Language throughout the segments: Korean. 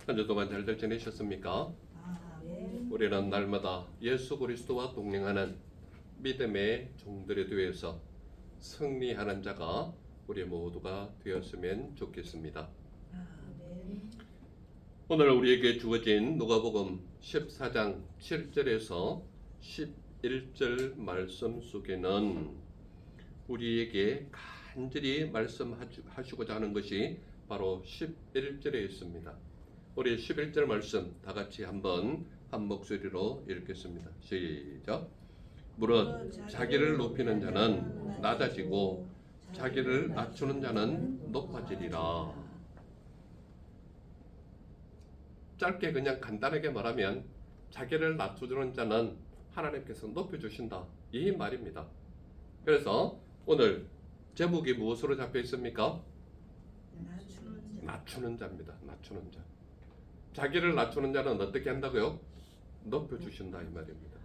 한 주 동안 잘들 지내셨습니까? 아멘. 우리는 날마다 예수 그리스도와 동행하는 믿음의 종들에 대해서 승리하는 자가 우리 모두가 되었으면 좋겠습니다. 아멘. 오늘 우리에게 주어진 누가복음 14장 7절에서 11절 말씀 속에는 우리에게 간절히 말씀하시고자 하는 것이 바로 11절에 있습니다. 우리 11절 말씀 다 같이 한번 한 목소리로 읽겠습니다. 시작. 무릇 자기를 높이는 자는 낮아지고 자기를 낮추는 자는 높아지리라. 짧게 그냥 간단하게 말하면 자기를 낮춰주는 자는 하나님께서 높여주신다, 이 말입니다. 그래서 오늘 제목이 무엇으로 잡혀 있습니까? 낮추는 자입니다. 낮추는 자. 자기를 낮추는 자는 어떻게 한다고요? 높여주신다, 이 말입니다.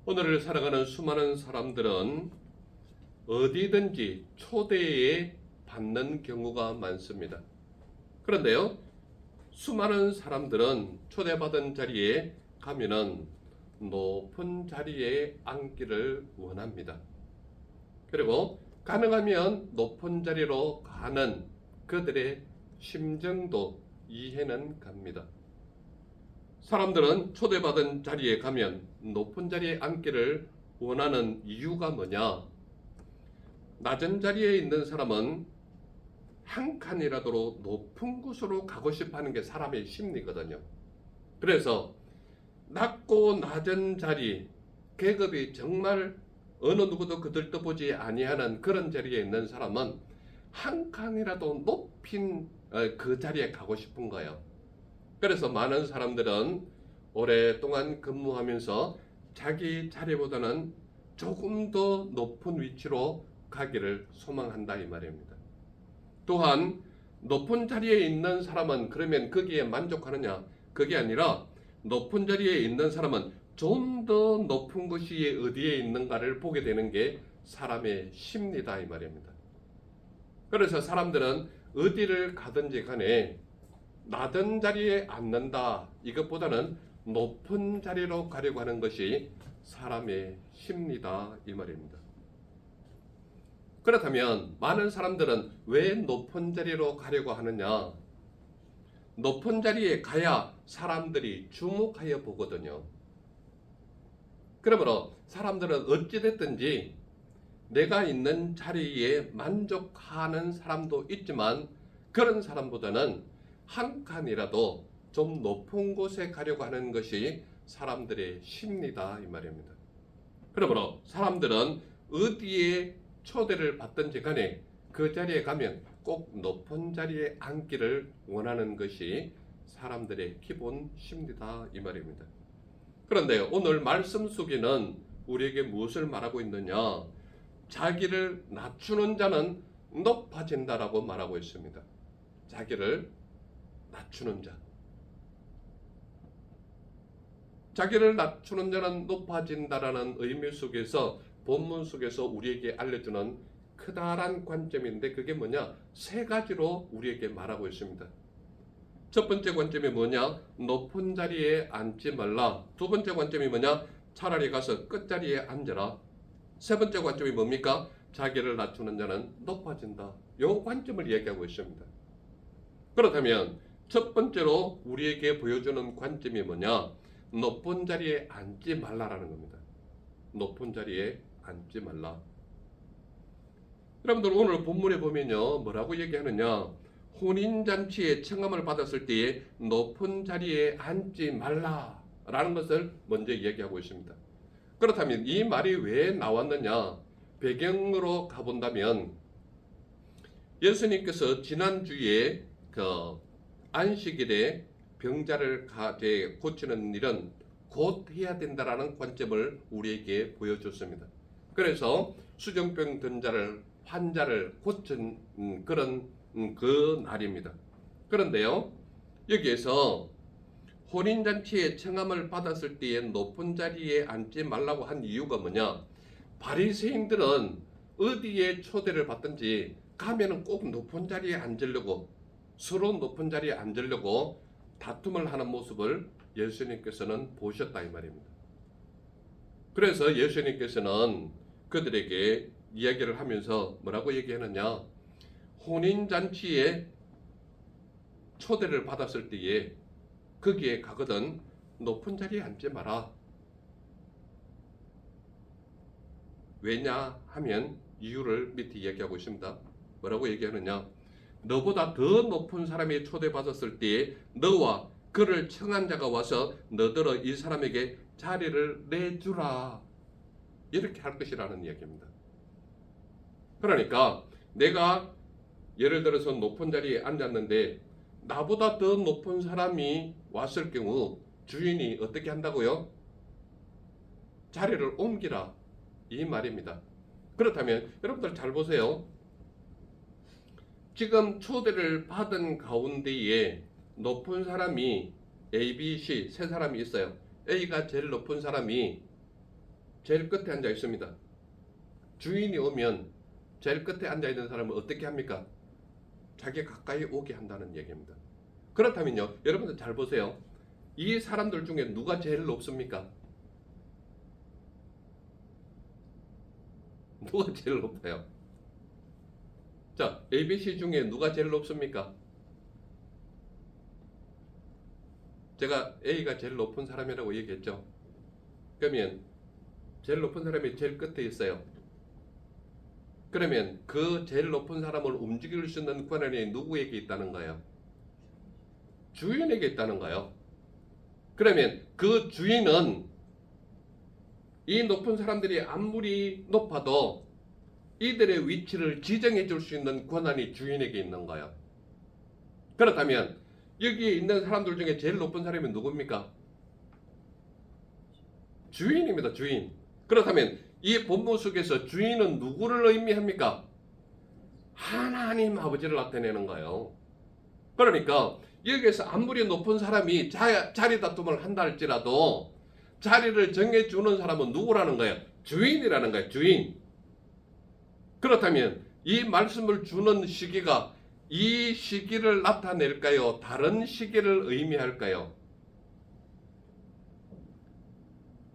오늘을 살아가는 수많은 사람들은 어디든지 초대에 받는 경우가 많습니다. 그런데요, 수많은 사람들은 초대받은 자리에 가면은 높은 자리에 앉기를 원합니다. 그리고 가능하면 높은 자리로 가는 그들의 심정도 이해는 갑니다. 사람들은 초대받은 자리에 가면 높은 자리에 앉기를 원하는 이유가 뭐냐? 낮은 자리에 있는 사람은 한 칸이라도 높은 곳으로 가고 싶어 하는 게 사람의 심리거든요. 그래서 낮고 낮은 자리, 계급이 정말 어느 누구도 거들떠보지 아니하는 그런 자리에 있는 사람은 한 칸이라도 높인 그 자리에 가고 싶은 거예요. 그래서 많은 사람들은 오랫동안 근무하면서 자기 자리보다는 조금 더 높은 위치로 가기를 소망한다, 이 말입니다. 또한 높은 자리에 있는 사람은 그러면 거기에 만족하느냐? 그게 아니라 높은 자리에 있는 사람은 좀 더 높은 곳이 어디에 있는가를 보게 되는 게 사람의 심리다, 이 말입니다. 그래서 사람들은 어디를 가든지 간에 낮은 자리에 앉는다, 이것보다는 높은 자리로 가려고 하는 것이 사람의 심리다, 이 말입니다. 그렇다면 많은 사람들은 왜 높은 자리로 가려고 하느냐? 높은 자리에 가야 사람들이 주목하여 보거든요. 그러므로 사람들은 어찌됐든지 내가 있는 자리에 만족하는 사람도 있지만 그런 사람보다는 한 칸이라도 좀 높은 곳에 가려고 하는 것이 사람들의 심리다, 이 말입니다. 그러므로 사람들은 어디에 초대를 받든지 간에 그 자리에 가면 꼭 높은 자리에 앉기를 원하는 것이 사람들의 기본 심리다, 이 말입니다. 그런데 오늘 말씀 속에는 우리에게 무엇을 말하고 있느냐? 자기를 낮추는 자는 높아진다라고 말하고 있습니다. 자기를 낮추는 자. 자기를 낮추는 자는 높아진다라는 의미 속에서 본문 속에서 우리에게 알려주는 크다란 관점인데 그게 뭐냐? 세 가지로 우리에게 말하고 있습니다. 첫 번째 관점이 뭐냐? 높은 자리에 앉지 말라. 두 번째 관점이 뭐냐? 차라리 가서 끝자리에 앉아라. 세 번째 관점이 뭡니까? 자기를 낮추는 자는 높아진다. 이 관점을 얘기하고 있습니다. 그렇다면 첫 번째로 우리에게 보여주는 관점이 뭐냐? 높은 자리에 앉지 말라라는 겁니다. 높은 자리에 앉지 말라. 여러분들 오늘 본문에 보면요, 뭐라고 얘기하느냐? 혼인잔치에 청함을 받았을 때에 높은 자리에 앉지 말라라는 것을 먼저 얘기하고 있습니다. 그렇다면 이 말이 왜 나왔느냐? 배경으로 가본다면 예수님께서 지난주에 안식일에 병자를 고치는 일은 곧 해야 된다라는 관점을 우리에게 보여줬습니다. 그래서 수정병 든 환자를 고친 그런 그 날입니다. 그런데요, 여기에서 혼인잔치에 청함을 받았을 때에 높은 자리에 앉지 말라고 한 이유가 뭐냐? 바리새인들은 어디에 초대를 받든지 가면은 꼭 높은 자리에 앉으려고, 서로 높은 자리에 앉으려고 다툼을 하는 모습을 예수님께서는 보셨다 이 말입니다. 그래서 예수님께서는 그들에게 이야기를 하면서 뭐라고 얘기하느냐, 혼인잔치에 초대를 받았을 때에 거기에 가거든 높은 자리에 앉지 마라. 왜냐 하면 이유를 밑에 이야기하고 있습니다. 뭐라고 얘기하느냐, 너보다 더 높은 사람이 초대받았을 때에 너와 그를 청한 자가 와서 너더러 이 사람에게 자리를 내주라, 이렇게 할 것이라는 이야기입니다. 그러니까 내가 예를 들어서 높은 자리에 앉았는데 나보다 더 높은 사람이 왔을 경우 주인이 어떻게 한다고요? 자리를 옮기라, 이 말입니다. 그렇다면 여러분들 잘 보세요. 지금 초대를 받은 가운데에 높은 사람이 A, B, C 세 사람이 있어요. A가 제일 높은 사람이 제일 끝에 앉아 있습니다. 주인이 오면 제일 끝에 앉아 있는 사람은 어떻게 합니까? 자기 가까이 오게 한다는 얘기입니다. 그렇다면요, 여러분들 잘 보세요. 이 사람들 중에 누가 제일 높습니까? 누가 제일 높아요? 자, ABC 중에 누가 제일 높습니까? 제가 A가 제일 높은 사람이라고 얘기했죠. 그러면 제일 높은 사람이 제일 끝에 있어요. 그러면 그 제일 높은 사람을 움직일 수 있는 권한이 누구에게 있다는 거예요? 주인에게 있다는 거예요. 그러면 그 주인은 이 높은 사람들이 아무리 높아도 이들의 위치를 지정해 줄 수 있는 권한이 주인에게 있는 거예요. 그렇다면 여기에 있는 사람들 중에 제일 높은 사람이 누굽니까? 주인입니다. 주인. 그렇다면 이 본문 속에서 주인은 누구를 의미합니까? 하나님 아버지를 나타내는 거예요. 그러니까 여기에서 아무리 높은 사람이 자리 다툼을 한다 할지라도 자리를 정해주는 사람은 누구라는 거예요? 주인이라는 거예요. 주인. 그렇다면 이 말씀을 주는 시기가 이 시기를 나타낼까요? 다른 시기를 의미할까요?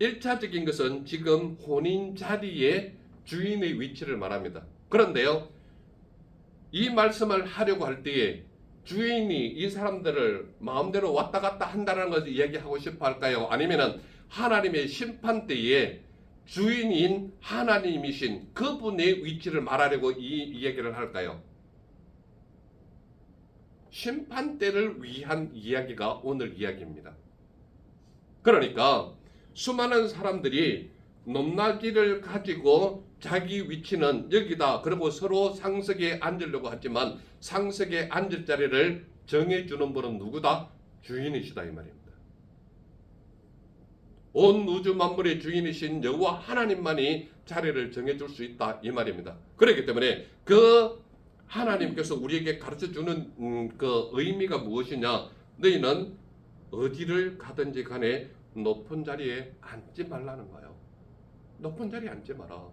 1차적인 것은 지금 혼인 자리에 주인의 위치를 말합니다. 그런데요, 이 말씀을 하려고 할 때에 주인이 이 사람들을 마음대로 왔다 갔다 한다는 것을 이야기하고 싶어 할까요? 아니면은 하나님의 심판 때에 주인인 하나님이신 그분의 위치를 말하려고 이 이야기를 할까요? 심판 때를 위한 이야기가 오늘 이야기입니다. 그러니까 수많은 사람들이 높낮이를 가지고 자기 위치는 여기다, 그리고 서로 상석에 앉으려고 하지만 상석에 앉을 자리를 정해주는 분은 누구다? 주인이시다 이 말입니다. 온 우주 만물의 주인이신 여호와 하나님만이 자리를 정해줄 수 있다 이 말입니다. 그렇기 때문에 그 하나님께서 우리에게 가르쳐주는 그 의미가 무엇이냐, 너희는 어디를 가든지 간에 높은 자리에 앉지 말라는 거예요. 높은 자리에 앉지 마라.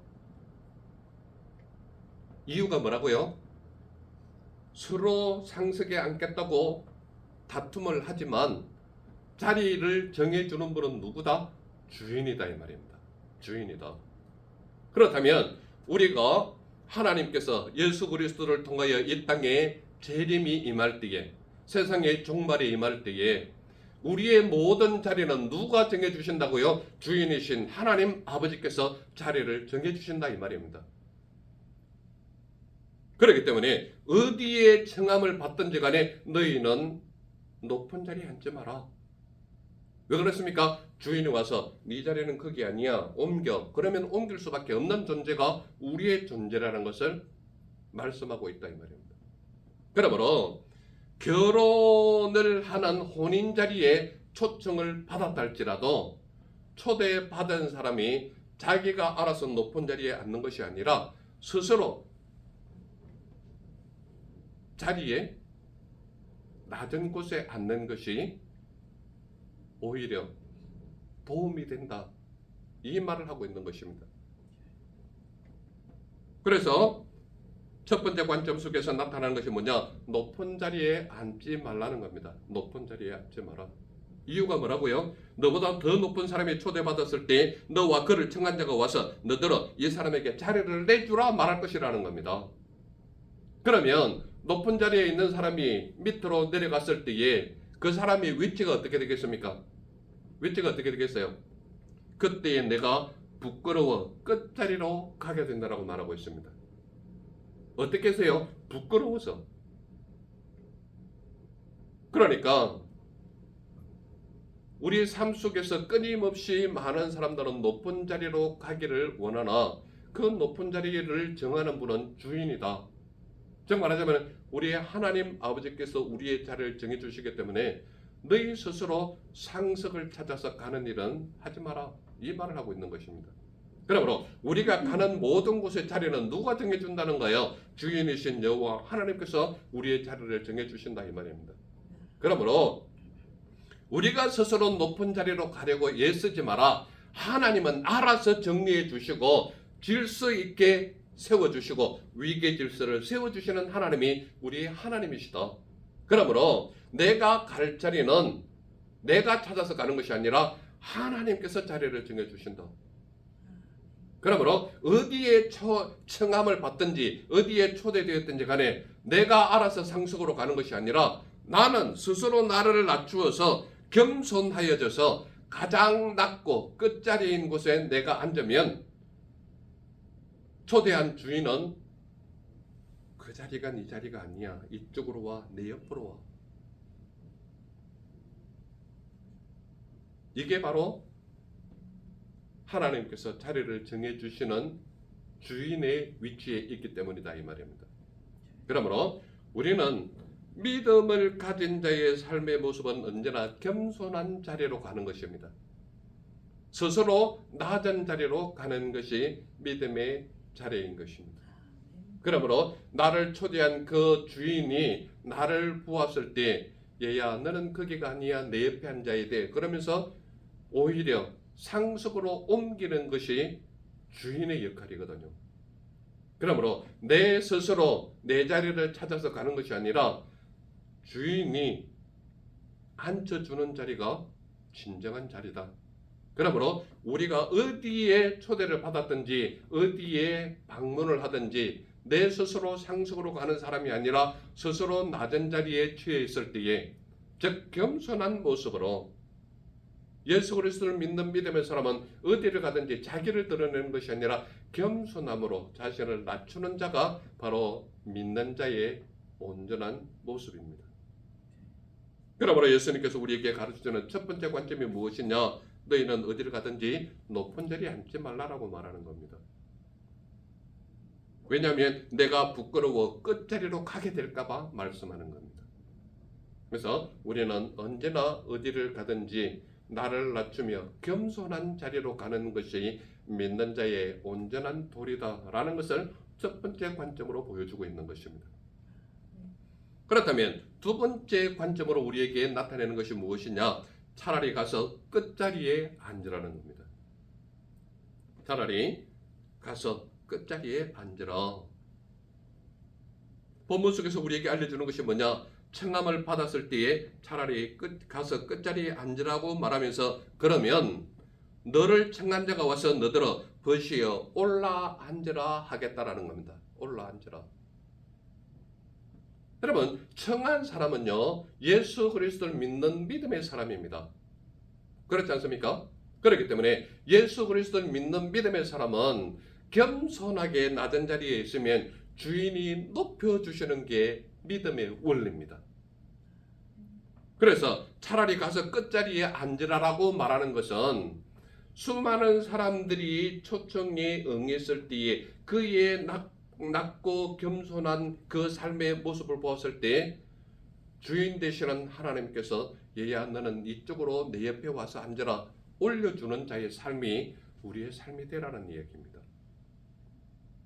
이유가 뭐라고요? 서로 상석에 앉겠다고 다툼을 하지만 자리를 정해주는 분은 누구다? 주인이다 이 말입니다. 주인이다. 그렇다면 우리가 하나님께서 예수 그리스도를 통하여 이 땅에 재림이 임할 때에, 세상의 종말이 임할 때에 우리의 모든 자리는 누가 정해주신다고요? 주인이신 하나님 아버지께서 자리를 정해주신다 이 말입니다. 그렇기 때문에 어디에 청함을 받든지 간에 너희는 높은 자리에 앉지 마라. 왜 그렇습니까? 주인이 와서 네 자리는 거기 아니야, 옮겨. 그러면 옮길 수밖에 없는 존재가 우리의 존재라는 것을 말씀하고 있다 이 말입니다. 그러므로 결혼을 하는 혼인 자리에 초청을 받았다 할지라도 초대받은 사람이 자기가 알아서 높은 자리에 앉는 것이 아니라 스스로 자리에 낮은 곳에 앉는 것이 오히려 도움이 된다, 이 말을 하고 있는 것입니다. 그래서 첫 번째 관점 속에서 나타나는 것이 뭐냐? 높은 자리에 앉지 말라는 겁니다. 높은 자리에 앉지 마라. 이유가 뭐라고요? 너보다 더 높은 사람이 초대받았을 때 너와 그를 청한 자가 와서 너더러 이 사람에게 자리를 내주라 말할 것이라는 겁니다. 그러면 높은 자리에 있는 사람이 밑으로 내려갔을 때에 그 사람이 위치가 어떻게 되겠습니까? 위치가 어떻게 되겠어요? 그때에 내가 부끄러워 끝자리로 가게 된다라고 말하고 있습니다. 어떻게 해서요? 부끄러워서. 그러니까 우리 삶 속에서 끊임없이 많은 사람들은 높은 자리로 가기를 원하나 그 높은 자리를 정하는 분은 주인이다. 즉 말하자면 우리의 하나님 아버지께서 우리의 자리를 정해주시기 때문에 너희 스스로 상석을 찾아서 가는 일은 하지 마라. 이 말을 하고 있는 것입니다. 그러므로 우리가 가는 모든 곳의 자리는 누가 정해준다는 거예요? 주인이신 여호와 하나님께서 우리의 자리를 정해주신다 이 말입니다. 그러므로 우리가 스스로 높은 자리로 가려고 애쓰지 마라. 하나님은 알아서 정리해 주시고 질서 있게 세워주시고 위계 질서를 세워주시는 하나님이 우리 하나님이시다. 그러므로 내가 갈 자리는 내가 찾아서 가는 것이 아니라 하나님께서 자리를 정해주신다. 그러므로 어디에 청함을 받든지 어디에 초대되었든지 간에 내가 알아서 상속으로 가는 것이 아니라 나는 스스로 나를 낮추어서 겸손하여져서 가장 낮고 끝자리인 곳에 내가 앉으면 초대한 주인은 그 자리가 네 자리가 아니야. 이쪽으로 와. 내 옆으로 와. 이게 바로 하나님께서 자리를 정해주시는 주인의 위치에 있기 때문이다 이 말입니다. 그러므로 우리는 믿음을 가진 자의 삶의 모습은 언제나 겸손한 자리로 가는 것입니다. 스스로 낮은 자리로 가는 것이 믿음의 자리인 것입니다. 그러므로 나를 초대한 그 주인이 나를 보았을 때 얘야 너는 거기가 아니야 내 옆에 앉아야 돼. 그러면서 오히려 상속으로 옮기는 것이 주인의 역할이거든요. 그러므로 내 스스로 내 자리를 찾아서 가는 것이 아니라 주인이 앉혀주는 자리가 진정한 자리다. 그러므로 우리가 어디에 초대를 받았든지 어디에 방문을 하든지 내 스스로 상속으로 가는 사람이 아니라 스스로 낮은 자리에 처해 있을 때에 즉 겸손한 모습으로 예수 그리스도를 믿는 믿음의 사람은 어디를 가든지 자기를 드러내는 것이 아니라 겸손함으로 자신을 낮추는 자가 바로 믿는 자의 온전한 모습입니다. 그러므로 예수님께서 우리에게 가르치는 첫 번째 관점이 무엇이냐? 너희는 어디를 가든지 높은 자리에 앉지 말라라고 말하는 겁니다. 왜냐하면 내가 부끄러워 끝자리로 가게 될까봐 말씀하는 겁니다. 그래서 우리는 언제나 어디를 가든지 나를 낮추며 겸손한 자리로 가는 것이 믿는 자의 온전한 도리다라는 것을 첫 번째 관점으로 보여주고 있는 것입니다. 그렇다면 두 번째 관점으로 우리에게 나타내는 것이 무엇이냐? 차라리 가서 끝자리에 앉으라는 겁니다. 차라리 가서 끝자리에 앉으라. 본문 속에서 우리에게 알려주는 것이 뭐냐? 청함을 받았을 때에 차라리 가서 끝자리에 앉으라고 말하면서 그러면 너를 청한 자가 와서 너더러 벗이어 올라 앉으라 하겠다라는 겁니다. 올라 앉으라. 여러분 청한 사람은요 예수 그리스도를 믿는 믿음의 사람입니다. 그렇지 않습니까? 그렇기 때문에 예수 그리스도를 믿는 믿음의 사람은 겸손하게 낮은 자리에 있으면 주인이 높여주시는 게 믿음의 원리입니다. 그래서 차라리 가서 끝자리에 앉으라라고 말하는 것은 수많은 사람들이 초청에 응했을 때에 그의 낮고 겸손한 그 삶의 모습을 보았을 때 주인 되시는 하나님께서 얘야 너는 이쪽으로 내 옆에 와서 앉으라 올려주는 자의 삶이 우리의 삶이 되라는 이야기입니다.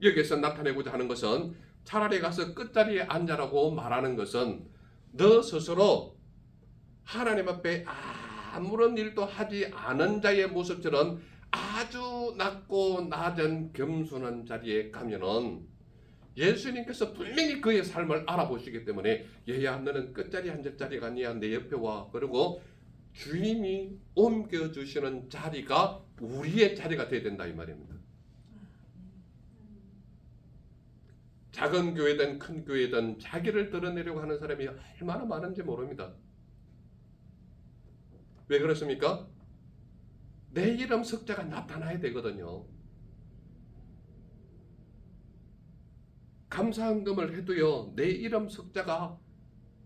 여기에서 나타내고자 하는 것은 차라리 가서 끝자리에 앉으라고 말하는 것은 너 스스로 하나님 앞에 아무런 일도 하지 않은 자의 모습처럼 아주 낮고 낮은 겸손한 자리에 가면은 예수님께서 분명히 그의 삶을 알아보시기 때문에 얘야 너는 끝자리 앉을 자리가 아니야 내 옆에 와. 그리고 주인이 옮겨주시는 자리가 우리의 자리가 되어야 된다 이 말입니다. 작은 교회든 큰 교회든 자기를 드러내려고 하는 사람이 얼마나 많은지 모릅니다. 왜 그렇습니까? 내 이름 석자가 나타나야 되거든요. 감사헌금을 해도요, 내 이름 석자가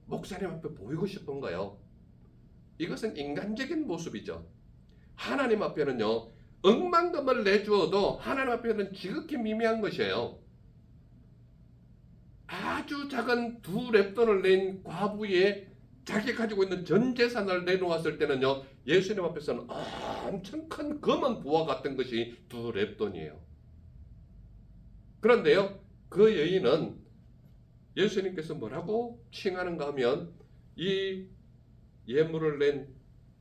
목사님 앞에 보이고 싶은가요? 이것은 인간적인 모습이죠. 하나님 앞에는요, 억만금을 내주어도 하나님 앞에는 지극히 미미한 것이에요. 아주 작은 2렙돈을 낸 과부의 자기 가지고 있는 전 재산을 내놓았을 때는요, 예수님 앞에서는 엄청 큰 검은 부와 같은 것이 2렙돈이에요. 그런데요, 그 여인은 예수님께서 뭐라고 칭하는가 하면 이 예물을 낸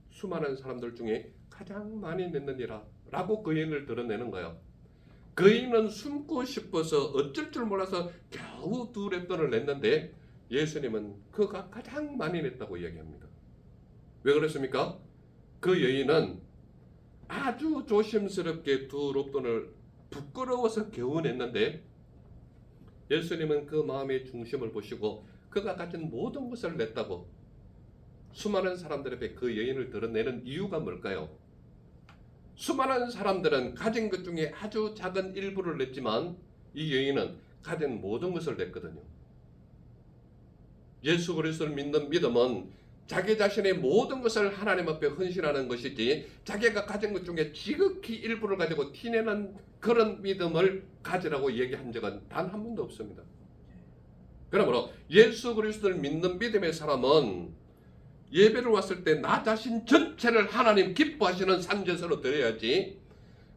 수많은 사람들 중에 가장 많이 냈느니라 라고 그 여인을 드러내는 거예요. 그 여인은 숨고 싶어서 어쩔 줄 몰라서 겨우 2렙돈을 냈는데 예수님은 그가 가장 많이 냈다고 이야기합니다. 왜 그렇습니까? 그 여인은 아주 조심스럽게 2렙돈을 부끄러워서 겨우 냈는데 예수님은 그 마음의 중심을 보시고 그가 가진 모든 것을 냈다고 수많은 사람들 앞에 그 여인을 드러내는 이유가 뭘까요? 수많은 사람들은 가진 것 중에 아주 작은 일부를 냈지만 이 여인은 가진 모든 것을 냈거든요. 예수 그리스도를 믿는 믿음은 자기 자신의 모든 것을 하나님 앞에 헌신하는 것이지 자기가 가진 것 중에 지극히 일부를 가지고 티내는 그런 믿음을 가지라고 얘기한 적은 단 한 번도 없습니다. 그러므로 예수 그리스도를 믿는 믿음의 사람은 예배를 왔을 때 나 자신 전체를 하나님 기뻐하시는 산제사로 드려야지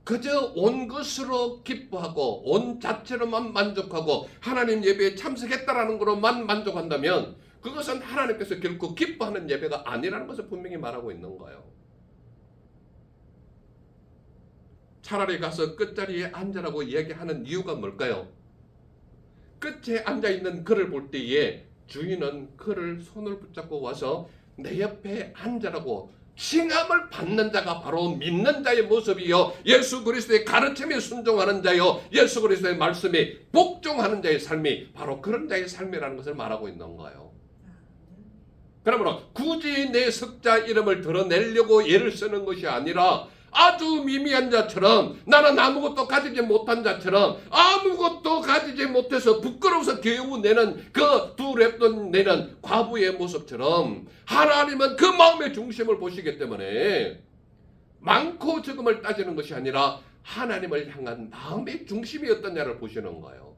그저 온 것으로 기뻐하고 온 자체로만 만족하고 하나님 예배에 참석했다라는 것으로만 만족한다면 그것은 하나님께서 결코 기뻐하는 예배가 아니라는 것을 분명히 말하고 있는 거예요. 차라리 가서 끝자리에 앉으라고 이야기하는 이유가 뭘까요? 끝에 앉아있는 그를 볼 때에 주인은 그를 손을 붙잡고 와서 내 옆에 앉으라고 칭함을 받는 자가 바로 믿는 자의 모습이요 예수 그리스도의 가르침에 순종하는 자요 예수 그리스도의 말씀에 복종하는 자의 삶이 바로 그런 자의 삶이라는 것을 말하고 있는 거예요. 그러므로 굳이 내 석자 이름을 드러내려고 예를 쓰는 것이 아니라 아주 미미한 자처럼 나는 아무것도 가지지 못한 자처럼 아무것도 가지지 못해서 부끄러워서 겨우 내는 그 2렙돈 내는 과부의 모습처럼 하나님은 그 마음의 중심을 보시기 때문에 많고 적음을 따지는 것이 아니라 하나님을 향한 마음의 중심이 어떠냐를 보시는 거예요.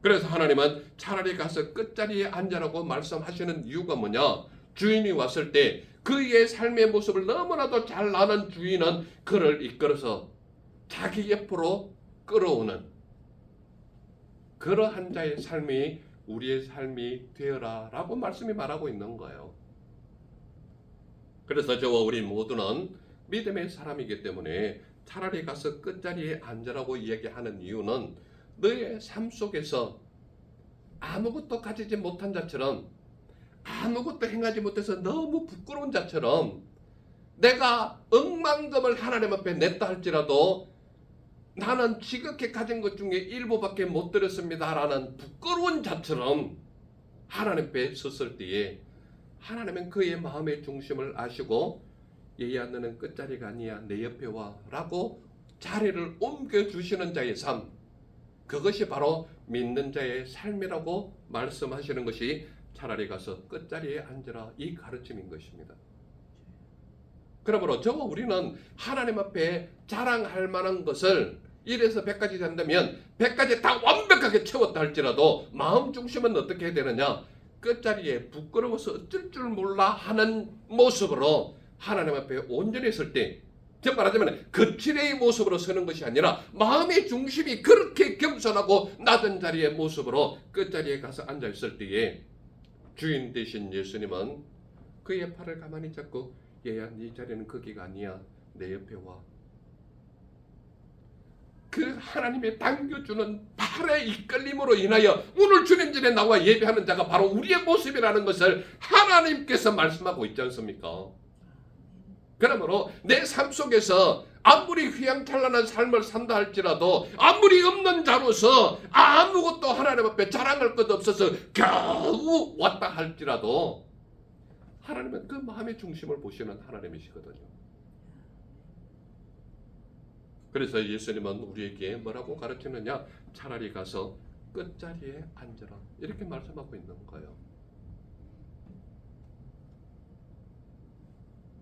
그래서 하나님은 차라리 가서 끝자리에 앉으라고 말씀하시는 이유가 뭐냐? 주인이 왔을 때 그의 삶의 모습을 너무나도 잘 아는 주인은 그를 이끌어서 자기 옆으로 끌어오는 그러한 자의 삶이 우리의 삶이 되어라 라고 말씀이 말하고 있는 거예요. 그래서 저와 우리 모두는 믿음의 사람이기 때문에 차라리 가서 끝자리에 앉으라고 이야기하는 이유는 너의 삶 속에서 아무것도 가지지 못한 자처럼 아무것도 행하지 못해서 너무 부끄러운 자처럼 내가 억만금을 하나님 앞에 냈다 할지라도 나는 지극히 가진 것 중에 일부밖에 못 드렸습니다 라는 부끄러운 자처럼 하나님 앞에 섰을 때에 하나님은 그의 마음의 중심을 아시고 얘야 너는 끝자리가 아니야 내 옆에 와 라고 자리를 옮겨주시는 자의 삶 그것이 바로 믿는 자의 삶이라고 말씀하시는 것이 차라리 가서 끝자리에 앉으라 이 가르침인 것입니다. 그러므로 저와 우리는 하나님 앞에 자랑할 만한 것을 1에서 100까지 된다면 100까지 다 완벽하게 채웠다 할지라도 마음 중심은 어떻게 해야 되느냐? 끝자리에 부끄러워서 어쩔 줄 몰라 하는 모습으로 하나님 앞에 온전히 설 때 즉 말하자면 거칠의 모습으로 서는 것이 아니라 마음의 중심이 그렇게 겸손하고 낮은 자리의 모습으로 끝자리에 가서 앉아있을 때에 주인 되신 예수님은 그의 팔을 가만히 잡고 얘야 네 자리는 거기가 아니야 내 옆에 와 그 하나님의 당겨주는 팔의 이끌림으로 인하여 오늘 주님 전에 나와 예배하는 자가 바로 우리의 모습이라는 것을 하나님께서 말씀하고 있지 않습니까? 그러므로 내 삶 속에서 아무리 휘황찬란한 삶을 산다 할지라도 아무리 없는 자로서 아무것도 하나님 앞에 자랑할 것 없어서 겨우 왔다 할지라도 하나님은 그 마음의 중심을 보시는 하나님이시거든요. 그래서 예수님은 우리에게 뭐라고 가르치느냐? 차라리 가서 끝자리에 앉으라 이렇게 말씀하고 있는 거예요.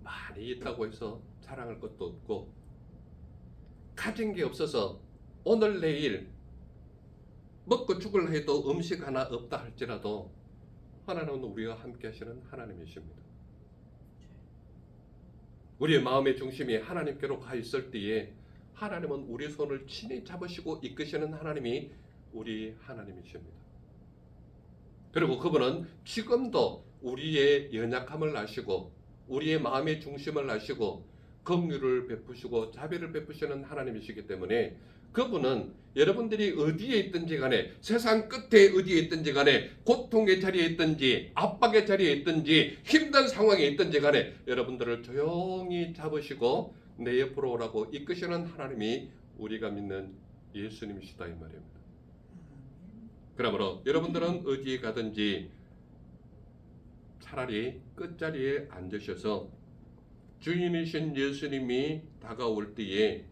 많이 있다고 해서 자랑할 것도 없고 가진 게 없어서 오늘 내일 먹고 죽을 해도 음식 하나 없다 할지라도 하나님은 우리와 함께 하시는 하나님이십니다. 우리의 마음의 중심이 하나님께로 가 있을 때에 하나님은 우리 손을 친히 잡으시고 이끄시는 하나님이 우리 하나님이십니다. 그리고 그분은 지금도 우리의 연약함을 아시고 우리의 마음의 중심을 아시고 긍휼을 베푸시고 자비를 베푸시는 하나님이시기 때문에 그분은 여러분들이 어디에 있든지 간에 세상 끝에 어디에 있든지 간에 고통의 자리에 있든지 압박의 자리에 있든지 힘든 상황에 있든지 간에 여러분들을 조용히 잡으시고 내 옆으로 오라고 이끄시는 하나님이 우리가 믿는 예수님이시다 이 말입니다. 그러므로 여러분들은 어디에 가든지 차라리 끝자리에 앉으셔서 주인이신 예수님이 다가올 때에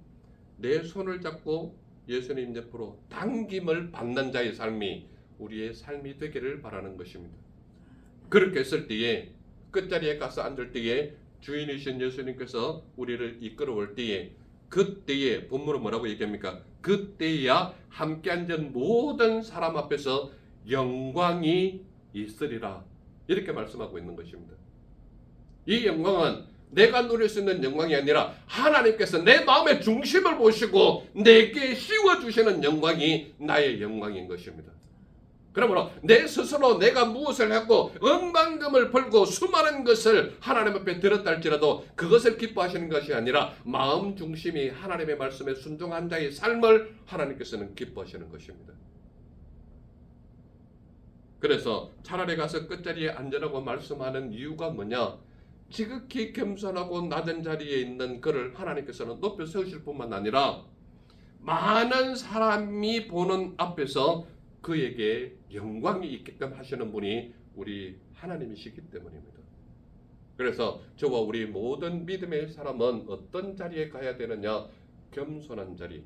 내 손을 잡고 예수님 옆으로 당김을 받는 자의 삶이 우리의 삶이 되기를 바라는 것입니다. 그렇게 했을 때에 끝자리에 가서 앉을 때에 주인이신 예수님께서 우리를 이끌어 올 때에 그때에 본문은 뭐라고 얘기합니까? 그때야 함께 앉은 모든 사람 앞에서 영광이 있으리라 이렇게 말씀하고 있는 것입니다. 이 영광은 내가 누릴 수 있는 영광이 아니라 하나님께서 내 마음의 중심을 보시고 내게 씌워주시는 영광이 나의 영광인 것입니다. 그러므로 내 스스로 내가 무엇을 하고 억만금을 벌고 수많은 것을 하나님 앞에 들었다 할지라도 그것을 기뻐하시는 것이 아니라 마음 중심이 하나님의 말씀에 순종한 자의 삶을 하나님께서는 기뻐하시는 것입니다. 그래서 차라리 가서 끝자리에 앉으라고 말씀하는 이유가 뭐냐? 지극히 겸손하고 낮은 자리에 있는 그를 하나님께서는 높여 세우실 뿐만 아니라 많은 사람이 보는 앞에서 그에게 영광이 있게끔 하시는 분이 우리 하나님이시기 때문입니다. 그래서 저와 우리 모든 믿음의 사람은 어떤 자리에 가야 되느냐? 겸손한 자리,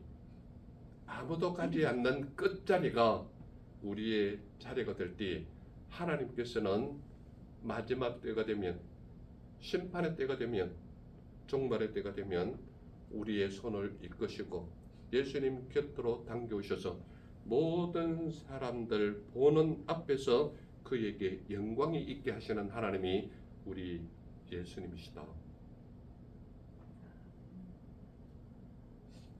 아무도 가지 않는 끝자리가 우리의 자리가 될 때 하나님께서는 마지막 때가 되면 심판의 때가 되면 종말의 때가 되면 우리의 손을 이끄시고 예수님 곁으로 당겨오셔서 모든 사람들 보는 앞에서 그에게 영광이 있게 하시는 하나님이 우리 예수님이시다.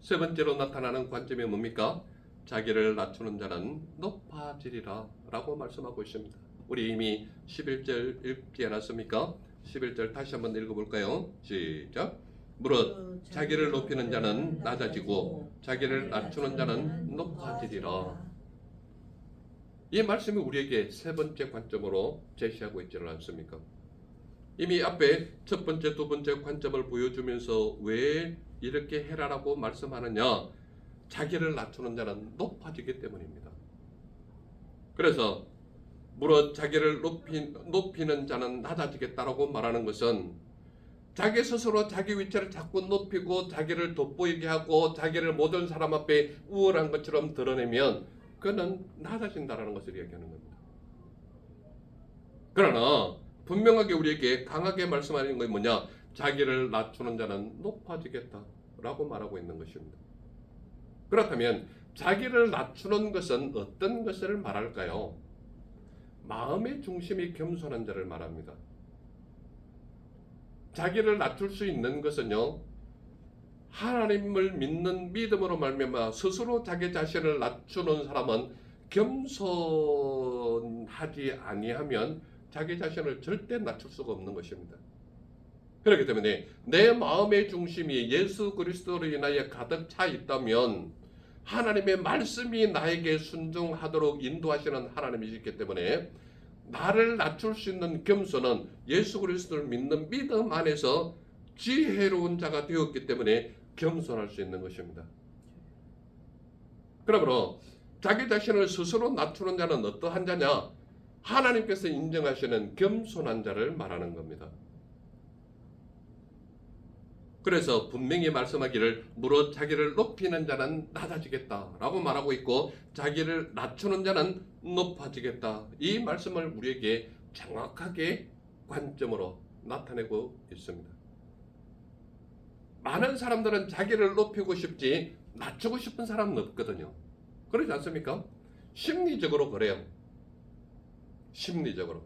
세 번째로 나타나는 관점이 뭡니까? 자기를 낮추는 자는 높아지리라 라고 말씀하고 있습니다. 우리 이미 11절 읽지 않았습니까? 11절 다시 한번 읽어볼까요? 시작. 무릇 자기를 높이는 자는 낮아지고 자기를 낮추는 자는 높아지리라. 이 말씀이 우리에게 세 번째 관점으로 제시하고 있지는 않습니까? 이미 앞에 첫 번째, 두 번째 관점을 보여주면서 왜 이렇게 해라라고 말씀하느냐? 자기를 낮추는 자는 높아지기 때문입니다. 그래서 무릇 자기를 높이는 자는 낮아지겠다라고 말하는 것은 자기 스스로 자기 위치를 자꾸 높이고 자기를 돋보이게 하고 자기를 모든 사람 앞에 우월한 것처럼 드러내면 그는 낮아진다라는 것을 이야기하는 겁니다. 그러나 분명하게 우리에게 강하게 말씀하는 것이 뭐냐? 자기를 낮추는 자는 높아지겠다라고 말하고 있는 것입니다. 그렇다면 자기를 낮추는 것은 어떤 것을 말할까요? 마음의 중심이 겸손한 자를 말합니다. 자기를 낮출 수 있는 것은요, 하나님을 믿는 믿음으로 말미암아 스스로 자기 자신을 낮추는 사람은 겸손하지 아니하면 자기 자신을 절대 낮출 수가 없는 것입니다. 그렇기 때문에 내 마음의 중심이 예수 그리스도로 인하여 가득 차 있다면 하나님의 말씀이 나에게 순종하도록 인도하시는 하나님이시기 때문에 나를 낮출 수 있는 겸손은 예수 그리스도를 믿는 믿음 안에서 지혜로운 자가 되었기 때문에 겸손할 수 있는 것입니다. 그러므로 자기 자신을 스스로 낮추는 자는 어떠한 자냐? 하나님께서 인정하시는 겸손한 자를 말하는 겁니다. 그래서 분명히 말씀하기를 무릇 자기를 높이는 자는 낮아지겠다라고 말하고 있고 자기를 낮추는 자는 높아지겠다. 이 말씀을 우리에게 정확하게 관점으로 나타내고 있습니다. 많은 사람들은 자기를 높이고 싶지 낮추고 싶은 사람은 없거든요. 그렇지 않습니까? 심리적으로 그래요. 심리적으로.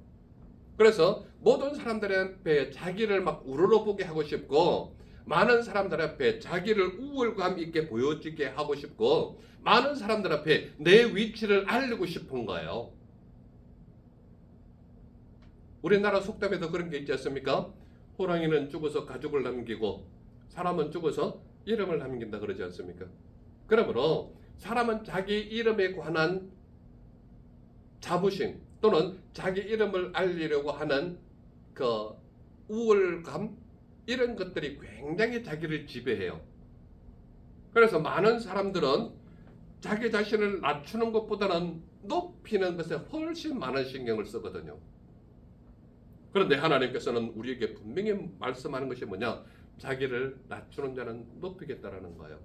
그래서 모든 사람들 앞에 자기를 막 우러러보게 하고 싶고 많은 사람들 앞에 자기를 우월감 있게 보여지게 하고 싶고 많은 사람들 앞에 내 위치를 알리고 싶은 거예요. 우리나라 속담에도 그런 게 있지 않습니까? 호랑이는 죽어서 가죽을 남기고 사람은 죽어서 이름을 남긴다 그러지 않습니까? 그러므로 사람은 자기 이름에 관한 자부심 또는 자기 이름을 알리려고 하는 그 우월감 이런 것들이 굉장히 자기를 지배해요. 그래서 많은 사람들은 자기 자신을 낮추는 것보다는 높이는 것에 훨씬 많은 신경을 쓰거든요. 그런데 하나님께서는 우리에게 분명히 말씀하는 것이 뭐냐? 자기를 낮추는 자는 높이겠다라는 거예요.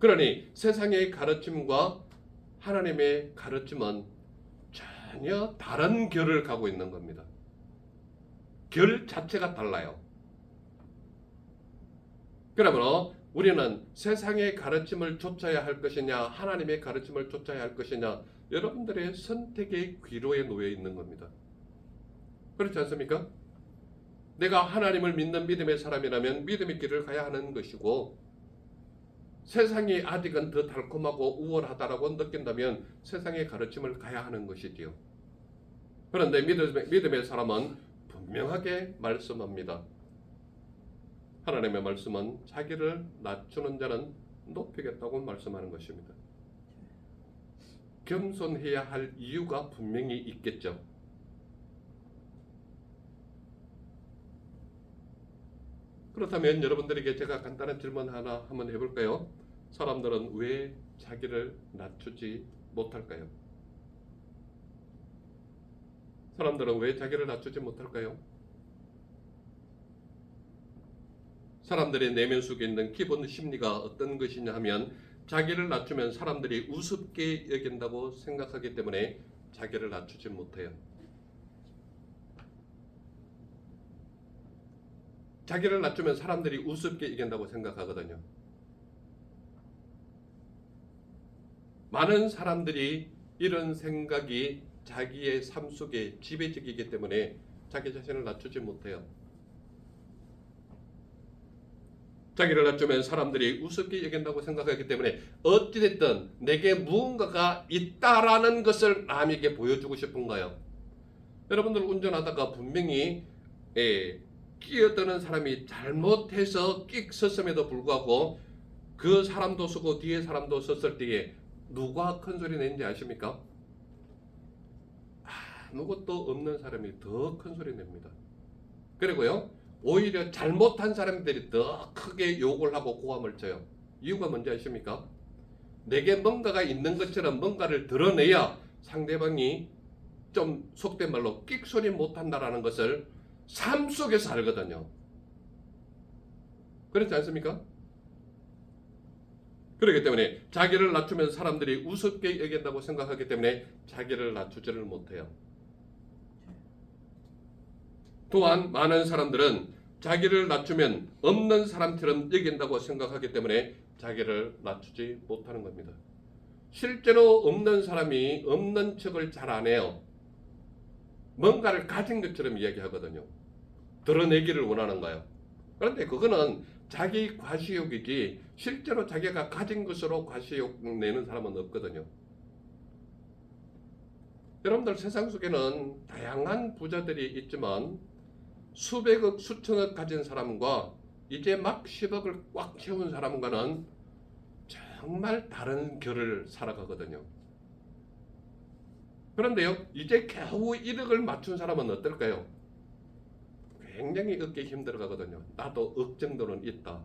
그러니 세상의 가르침과 하나님의 가르침은 전혀 다른 결을 가고 있는 겁니다. 결 자체가 달라요. 그러므로 우리는 세상의 가르침을 쫓아야 할 것이냐 하나님의 가르침을 쫓아야 할 것이냐 여러분들의 선택의 귀로에 놓여 있는 겁니다. 그렇지 않습니까? 내가 하나님을 믿는 믿음의 사람이라면 믿음의 길을 가야 하는 것이고 세상이 아직은 더 달콤하고 우월하다라고 느낀다면 세상의 가르침을 가야 하는 것이지요. 그런데 믿음의 사람은 분명하게 말씀합니다. 하나님의 말씀은 자기를 낮추는 자는 높이겠다고 말씀하는 것입니다. 겸손해야 할 이유가 분명히 있겠죠. 그렇다면 여러분들에게 제가 간단한 질문 하나 한번 해볼까요? 사람들은 왜 자기를 낮추지 못할까요? 사람들은 왜 자기를 낮추지 못할까요? 사람들의 내면 속에 있는 기본 심리가 어떤 것이냐 하면 자기를 낮추면 사람들이 우습게 여긴다고 생각하기 때문에 자기를 낮추지 못해요. 자기를 낮추면 사람들이 우습게 여긴다고 생각하거든요. 많은 사람들이 이런 생각이 자기의 삶 속에 지배적이기 때문에 자기 자신을 낮추지 못해요. 자기를 낮추면 사람들이 우습게 여긴다고 생각하기 때문에 어찌됐든 내게 무언가가 있다라는 것을 남에게 보여주고 싶은 거예요. 여러분들 운전하다가 분명히 끼어드는 사람이 잘못해서 끽 섰음에도 불구하고 그 사람도 서고 뒤에 사람도 섰을 때에 누가 큰 소리 내는지 아십니까? 아무것도 없는 사람이 더 큰 소리 냅니다. 그리고요 오히려 잘못한 사람들이 더 크게 욕을 하고 고함을 쳐요. 이유가 뭔지 아십니까? 내게 뭔가가 있는 것처럼 뭔가를 드러내야 상대방이 좀 속된 말로 끽소리 못한다라는 것을 삶 속에서 알거든요. 그렇지 않습니까? 그렇기 때문에 자기를 낮추면 사람들이 우습게 여긴다고 생각하기 때문에 자기를 낮추지를 못해요. 또한 많은 사람들은 자기를 낮추면 없는 사람처럼 여긴다고 생각하기 때문에 자기를 낮추지 못하는 겁니다. 실제로 없는 사람이 없는 척을 잘 안 해요. 뭔가를 가진 것처럼 이야기하거든요. 드러내기를 원하는 거예요. 그런데 그거는 자기 과시욕이지 실제로 자기가 가진 것으로 과시욕 내는 사람은 없거든요. 여러분들 세상 속에는 다양한 부자들이 있지만 수백억 수천억 가진 사람과 이제 막 10억을 꽉 채운 사람과는 정말 다른 결을 살아가거든요. 그런데요, 이제 겨우 1억을 맞춘 사람은 어떨까요? 굉장히 얻기 힘들어가거든요. 나도 억 정도는 있다.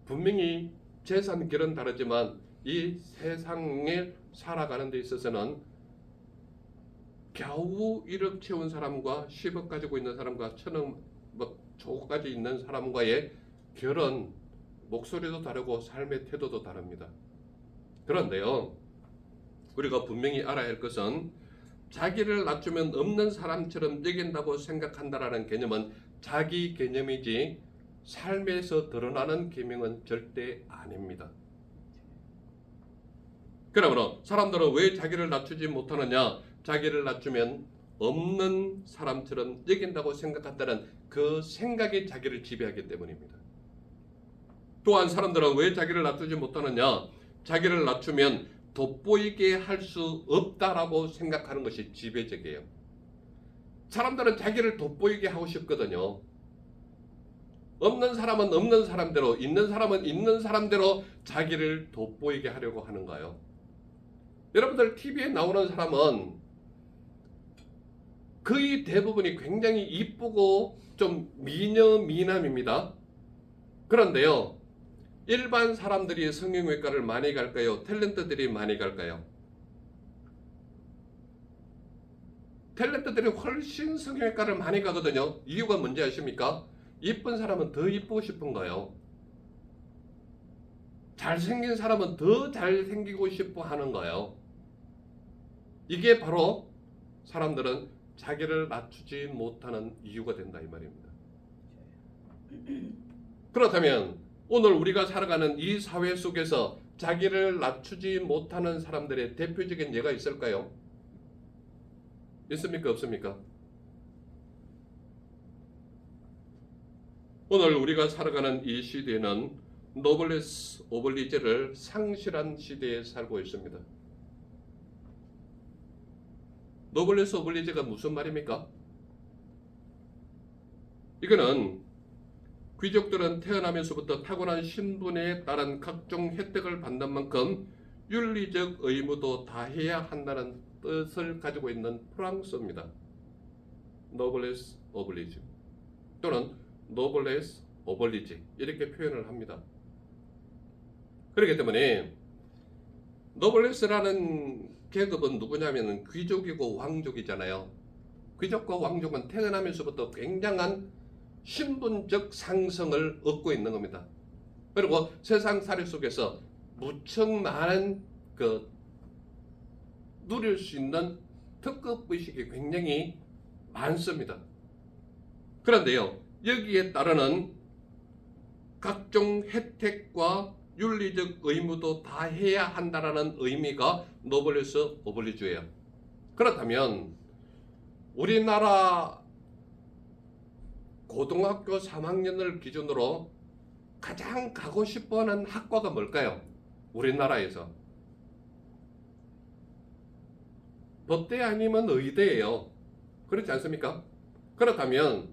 분명히 재산 결은 다르지만 이 세상에 살아가는 데 있어서는 겨우 1억 채운 사람과 10억 가지고 있는 사람과 1000억 조까지 있는 사람과의 결은 목소리도 다르고 삶의 태도도 다릅니다. 그런데요, 우리가 분명히 알아야 할 것은 자기를 낮추면 없는 사람처럼 여긴다고 생각한다라는 개념은 자기 개념이지 삶에서 드러나는 계명은 절대 아닙니다. 그러므로 사람들은 왜 자기를 낮추지 못하느냐? 자기를 낮추면 없는 사람처럼 여긴다고 생각한다는 그 생각이 자기를 지배하기 때문입니다. 또한 사람들은 왜 자기를 낮추지 못하느냐? 자기를 낮추면 돋보이게 할 수 없다라고 생각하는 것이 지배적이에요. 사람들은 자기를 돋보이게 하고 싶거든요. 없는 사람은 없는 사람대로, 있는 사람은 있는 사람대로 자기를 돋보이게 하려고 하는 거예요. 여러분들 TV에 나오는 사람은 거의 대부분이 굉장히 이쁘고 좀 미녀 미남입니다. 그런데요, 일반 사람들이 성형외과를 많이 갈까요? 탤런트들이 많이 갈까요? 탤런트들이 훨씬 성형외과를 많이 가거든요. 이유가 뭔지 아십니까? 이쁜 사람은 더 이쁘고 싶은 거예요. 잘생긴 사람은 더 잘생기고 싶어 하는 거예요. 이게 바로 사람들은 자기를 낮추지 못하는 이유가 된다 이 말입니다. 그렇다면 오늘 우리가 살아가는 이 사회 속에서 자기를 낮추지 못하는 사람들의 대표적인 예가 있을까요? 있습니까? 없습니까? 오늘 우리가 살아가는 이 시대는 노블레스 오블리제를 상실한 시대에 살고 있습니다. 노블레스 오블리제가 무슨 말입니까? 이거는 귀족들은 태어나면서부터 타고난 신분에 따른 각종 혜택을 받는 만큼 윤리적 의무도 다해야 한다는 뜻을 가지고 있는 프랑스어입니다. 노블레스 오블리지 또는 노블레스 오블리지 이렇게 표현을 합니다. 그렇기 때문에 노블레스라는 계급은 누구냐면 귀족이고 왕족이잖아요. 귀족과 왕족은 태어나면서부터 굉장한 신분적 상승을 얻고 있는 겁니다. 그리고 세상살이 속에서 무척 많은 누릴 수 있는 특급 의식이 굉장히 많습니다. 그런데요, 여기에 따르는 각종 혜택과 윤리적 의무도 다 해야 한다는 의미가 노블레스 오블리주예요. 그렇다면 우리나라 고등학교 3학년을 기준으로 가장 가고 싶어하는 학과가 뭘까요? 우리나라에서 법대 아니면 의대예요. 그렇지 않습니까? 그렇다면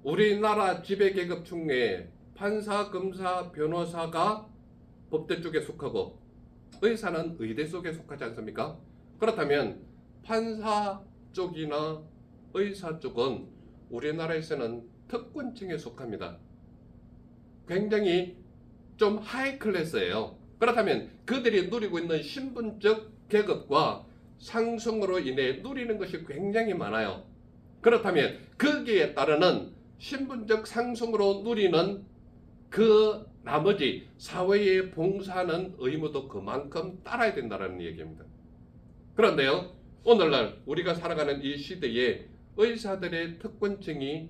우리나라 지배계급 중에 판사, 검사, 변호사가 법대 쪽에 속하고 의사는 의대 쪽에 속하지 않습니까? 그렇다면 판사 쪽이나 의사 쪽은 우리나라에서는 특권층에 속합니다. 굉장히 좀 하이 클래스예요. 그렇다면 그들이 누리고 있는 신분적 계급과 상승으로 인해 누리는 것이 굉장히 많아요. 그렇다면 거기에 따르는 신분적 상승으로 누리는 그 나머지 사회에 봉사하는 의무도 그만큼 따라야 된다는 얘기입니다. 그런데요, 오늘날 우리가 살아가는 이 시대에 의사들의 특권층이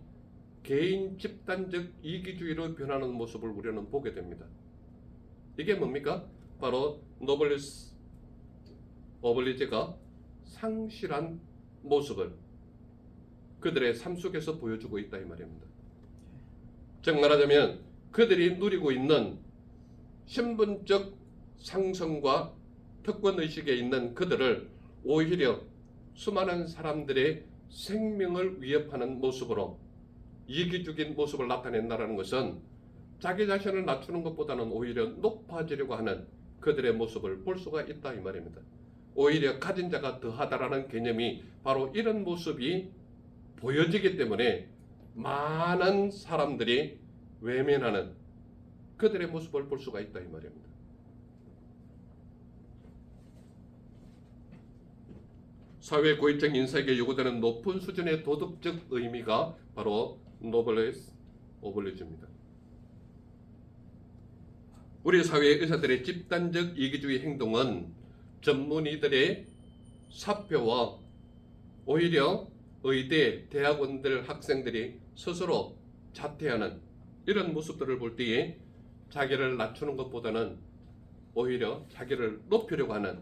개인 집단적 이기주의로 변하는 모습을 우리는 보게 됩니다. 이게 뭡니까? 바로 노블레스 오블리제가 상실한 모습을 그들의 삶 속에서 보여주고 있다 이 말입니다. 즉 말하자면 그들이 누리고 있는 신분적 상승과 특권의식에 있는 그들을 오히려 수많은 사람들의 생명을 위협하는 모습으로 이기적인 모습을 나타낸다는 것은 자기 자신을 낮추는 것보다는 오히려 높아지려고 하는 그들의 모습을 볼 수가 있다 이 말입니다. 오히려 가진 자가 더하다라는 개념이 바로 이런 모습이 보여지기 때문에 많은 사람들이 외면하는 그들의 모습을 볼 수가 있다 이 말입니다. 사회 고위층 인사에게 요구되는 높은 수준의 도덕적 의미가 바로 노블레스 오블리주입니다. 우리 사회의 의사들의 집단적 이기주의 행동은 전문의들의 사표와 오히려 의대, 대학원들 학생들이 스스로 자퇴하는 이런 모습들을 볼 때에 자기를 낮추는 것보다는 오히려 자기를 높이려고 하는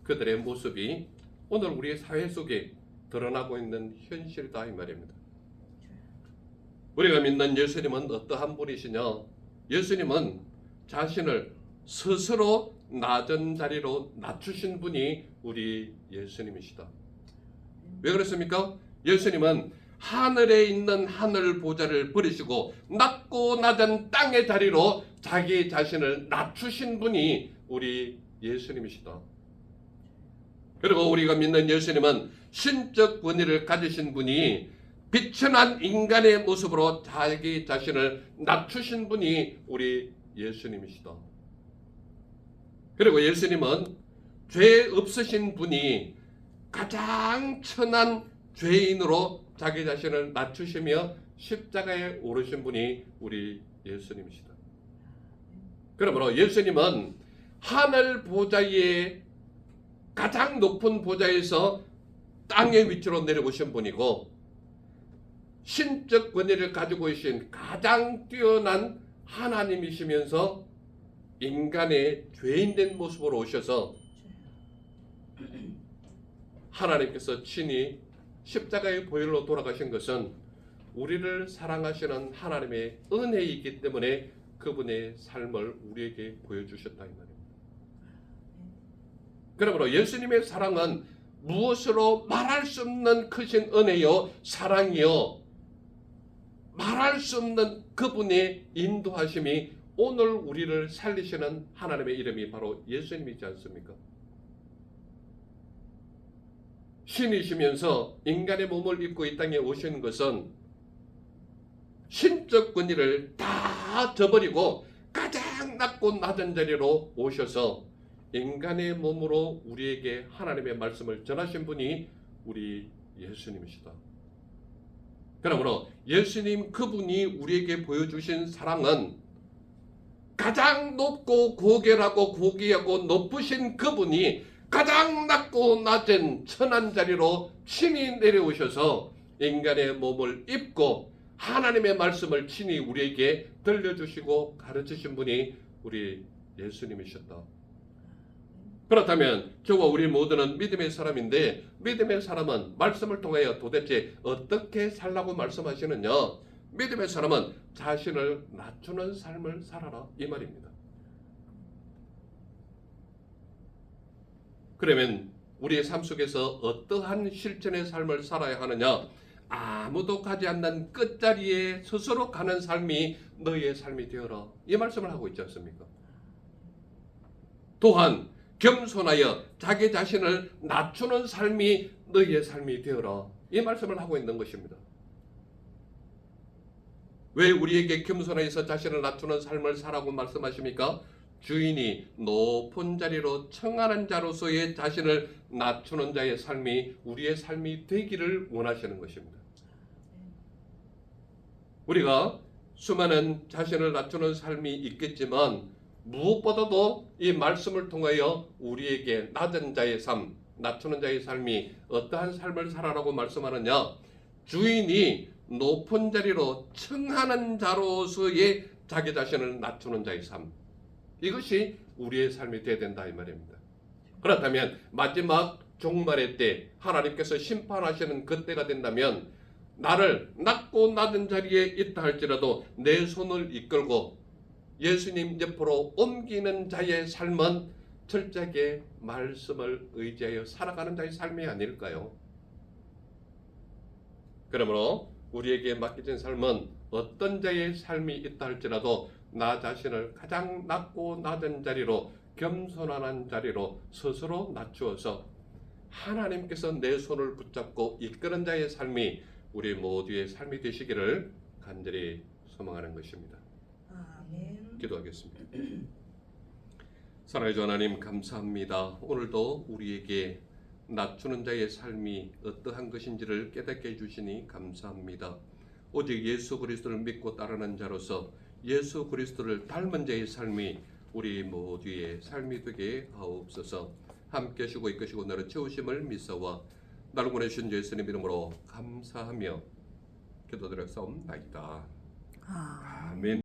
그들의 모습이 오늘 우리 사회 속에 드러나고 있는 현실이다 이 말입니다. 우리가 믿는 예수님은 어떠한 분이시냐? 예수님은 자신을 스스로 낮은 자리로 낮추신 분이 우리 예수님이시다. 왜 그렇습니까? 예수님은 하늘에 있는 하늘 보좌를 버리시고 낮고 낮은 땅의 자리로 자기 자신을 낮추신 분이 우리 예수님이시다. 그리고 우리가 믿는 예수님은 신적 권위를 가지신 분이 비천한 인간의 모습으로 자기 자신을 낮추신 분이 우리 예수님이시다. 그리고 예수님은 죄 없으신 분이 가장 천한 죄인으로 자기 자신을 낮추시며 십자가에 오르신 분이 우리 예수님이시다. 그러므로 예수님은 하늘 보좌의 가장 높은 보좌에서 땅의 위치로 내려오신 분이고 신적 권위를 가지고 계신 가장 뛰어난 하나님이시면서 인간의 죄인된 모습으로 오셔서 하나님께서 친히 십자가의 보혈로 돌아가신 것은 우리를 사랑하시는 하나님의 은혜이기 때문에 그분의 삶을 우리에게 보여주셨다 이 말입니다. 그러므로 예수님의 사랑은 무엇으로 말할 수 없는 크신 은혜요 사랑이요 말할 수 없는 그분의 인도하심이 오늘 우리를 살리시는 하나님의 이름이 바로 예수님이지 않습니까? 신이시면서 인간의 몸을 입고 이 땅에 오신 것은 신적 권위를 다 저버리고 가장 낮고 낮은 자리로 오셔서 인간의 몸으로 우리에게 하나님의 말씀을 전하신 분이 우리 예수님이시다. 그러므로 예수님 그분이 우리에게 보여주신 사랑은 가장 높고 고결하고 고귀하고 높으신 그분이 가장 낮고 낮은 천한 자리로 친히 내려오셔서 인간의 몸을 입고 하나님의 말씀을 친히 우리에게 들려주시고 가르치신 분이 우리 예수님이셨다. 그렇다면 저와 우리 모두는 믿음의 사람인데 믿음의 사람은 말씀을 통하여 도대체 어떻게 살라고 말씀하시느냐? 믿음의 사람은 자신을 낮추는 삶을 살아라 이 말입니다. 그러면 우리의 삶 속에서 어떠한 실천의 삶을 살아야 하느냐? 아무도 가지 않는 끝자리에 스스로 가는 삶이 너희의 삶이 되어라 이 말씀을 하고 있지 않습니까? 또한 겸손하여 자기 자신을 낮추는 삶이 너희의 삶이 되어라 이 말씀을 하고 있는 것입니다. 왜 우리에게 겸손하여서 자신을 낮추는 삶을 살라고 말씀하십니까? 주인이 높은 자리로 청하는 자로서의 자신을 낮추는 자의 삶이 우리의 삶이 되기를 원하시는 것입니다. 우리가 수많은 자신을 낮추는 삶이 있겠지만 무엇보다도 이 말씀을 통하여 우리에게 낮은 자의 삶, 낮추는 자의 삶이 어떠한 삶을 살아라고 말씀하느냐? 주인이 높은 자리로 청하는 자로서의 자기 자신을 낮추는 자의 삶, 이것이 우리의 삶이 되어야 된다 이 말입니다. 그렇다면 마지막 종말의 때 하나님께서 심판하시는 그때가 된다면 나를 낮고 낮은 자리에 있다 할지라도 내 손을 이끌고 예수님 옆으로 옮기는 자의 삶은 철저하게 말씀을 의지하여 살아가는 자의 삶이 아닐까요? 그러므로 우리에게 맡겨진 삶은 어떤 자의 삶이 있다 할지라도 나 자신을 가장 낮고 낮은 자리로 겸손한 자리로 스스로 낮추어서 하나님께서 내 손을 붙잡고 이끄는 자의 삶이 우리 모두의 삶이 되시기를 간절히 소망하는 것입니다. 아멘. 기도하겠습니다. 사랑의 주 하나님 감사합니다. 오늘도 우리에게 낮추는 자의 삶이 어떠한 것인지를 깨닫게 해주시니 감사합니다. 오직 예수 그리스도를 믿고 따르는 자로서 예수 그리스도를 닮은 자의 삶이 우리 모두의 삶이 되게 하옵소서. 함께 하시고 이끄시고 나를 채우심을 믿사와 나를 보내주신 예수님 이름으로 감사하며 기도드렸사옵나이다. 아멘.